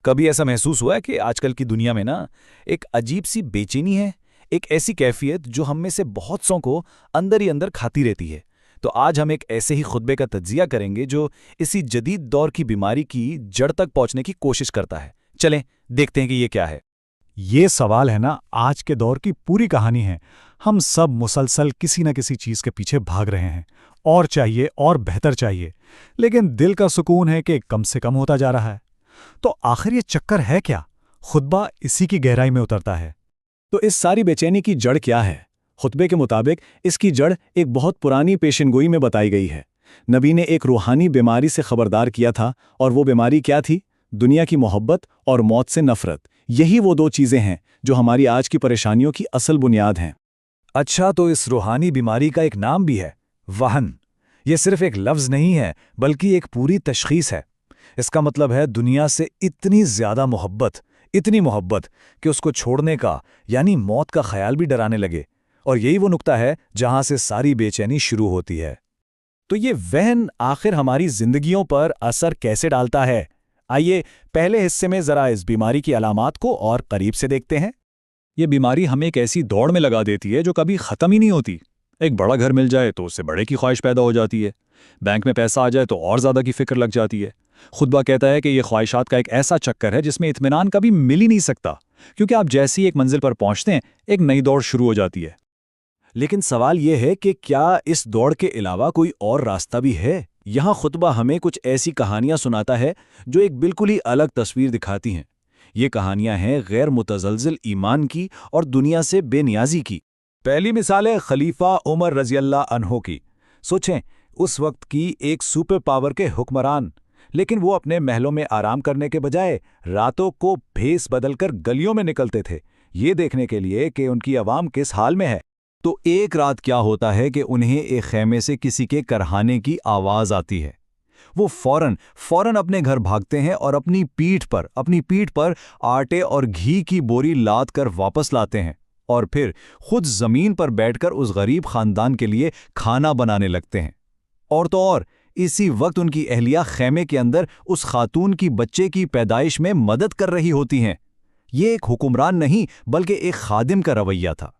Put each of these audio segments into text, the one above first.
کبھی ایسا محسوس ہوا ہے کہ آج کل کی دنیا میں نا ایک عجیب سی بے چینی ہے، ایک ایسی کیفیت جو ہم میں سے بہت سوں کو اندر ہی اندر کھاتی رہتی ہے؟ تو آج ہم ایک ایسے ہی خطبے کا تجزیہ کریں گے جو اسی جدید دور کی بیماری کی جڑ تک پہنچنے کی کوشش کرتا ہے۔ چلیں دیکھتے ہیں کہ یہ کیا ہے۔ یہ سوال ہے نا آج کے دور کی پوری کہانی ہے۔ ہم سب مسلسل کسی نہ کسی چیز کے پیچھے بھاگ رہے ہیں، اور چاہیے اور بہتر چاہیے، لیکن دل کا سکون ہے کہ کم سے کم ہوتا جا رہا ہے۔ تو آخر یہ چکر ہے کیا؟ خطبہ اسی کی گہرائی میں اترتا ہے۔ تو اس ساری بے چینی کی جڑ کیا ہے؟ خطبے کے مطابق اس کی جڑ ایک بہت پرانی پیشن گوئی میں بتائی گئی ہے۔ نبی نے ایک روحانی بیماری سے خبردار کیا تھا، اور وہ بیماری کیا تھی؟ دنیا کی محبت اور موت سے نفرت۔ یہی وہ دو چیزیں ہیں جو ہماری آج کی پریشانیوں کی اصل بنیاد ہیں۔ اچھا، تو اس روحانی بیماری کا ایک نام بھی ہے، وہن۔ یہ صرف ایک لفظ نہیں ہے بلکہ ایک پوری تشخیص ہے۔ اس کا مطلب ہے دنیا سے اتنی زیادہ محبت، اتنی محبت کہ اس کو چھوڑنے کا یعنی موت کا خیال بھی ڈرانے لگے۔ اور یہی وہ نقطہ ہے جہاں سے ساری بے چینی شروع ہوتی ہے۔ تو یہ وہن آخر ہماری زندگیوں پر اثر کیسے ڈالتا ہے؟ آئیے پہلے حصے میں ذرا اس بیماری کی علامات کو اور قریب سے دیکھتے ہیں۔ یہ بیماری ہمیں ایک ایسی دوڑ میں لگا دیتی ہے جو کبھی ختم ہی نہیں ہوتی۔ ایک بڑا گھر مل جائے تو اس سے بڑے کی خواہش پیدا ہو جاتی ہے، بینک میں پیسہ آ جائے تو اور زیادہ کی فکر لگ جاتی ہے۔ خطبہ کہتا ہے کہ یہ خواہشات کا ایک ایسا چکر ہے جس میں اطمینان کبھی مل ہی نہیں سکتا، کیونکہ آپ جیسی ایک منزل پر پہنچتے ہیں ایک نئی دوڑ شروع ہو جاتی ہے۔ لیکن سوال یہ ہے کہ کیا اس دوڑ کے علاوہ کوئی اور راستہ بھی ہے؟ یہاں خطبہ ہمیں کچھ ایسی کہانیاں سناتا ہے جو ایک بالکل ہی الگ تصویر دکھاتی ہیں۔ یہ کہانیاں ہیں غیر متزلزل ایمان کی اور دنیا سے بے نیازی کی۔ پہلی مثال ہے خلیفہ عمر رضی اللہ عنہ کی۔ سوچیں، اس وقت کی ایک سپر پاور کے حکمران، لیکن وہ اپنے محلوں میں آرام کرنے کے بجائے راتوں کو بھیس بدل کر گلیوں میں نکلتے تھے، یہ دیکھنے کے لیے کہ ان کی عوام کس حال میں ہے۔ تو ایک رات کیا ہوتا ہے کہ انہیں ایک خیمے سے کسی کے کرہانے کی آواز آتی ہے۔ وہ فوراً اپنے گھر بھاگتے ہیں اور اپنی پیٹھ پر آٹے اور گھی کی بوری لاد کر واپس لاتے ہیں، اور پھر خود زمین پر بیٹھ کر اس غریب خاندان کے لیے کھانا بنانے لگتے ہیں۔ اور تو اور اسی وقت ان کی اہلیہ خیمے کے اندر اس خاتون کی بچے کی پیدائش میں مدد کر رہی ہوتی ہیں۔ یہ ایک حکمران نہیں بلکہ ایک خادم کا رویہ تھا۔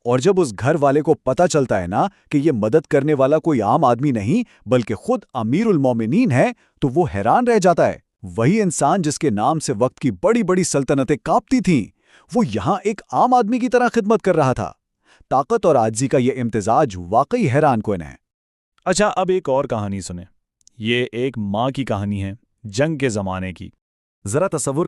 اور جب اس گھر والے کو پتہ چلتا ہے نا کہ یہ مدد کرنے والا کوئی عام آدمی نہیں بلکہ خود امیر المومنین ہے، تو وہ حیران رہ جاتا ہے۔ وہی انسان جس کے نام سے وقت کی بڑی بڑی سلطنتیں کانپتی تھیں، وہ یہاں ایک عام آدمی کی طرح خدمت کر رہا تھا۔ طاقت اور عاجزی کا یہ امتزاج واقعی حیران کن ہے۔ اچھا، اب ایک اور کہانی سنیں۔ یہ ایک ماں کی کہانی ہے، جنگ کے زمانے کی۔ ذرا تصور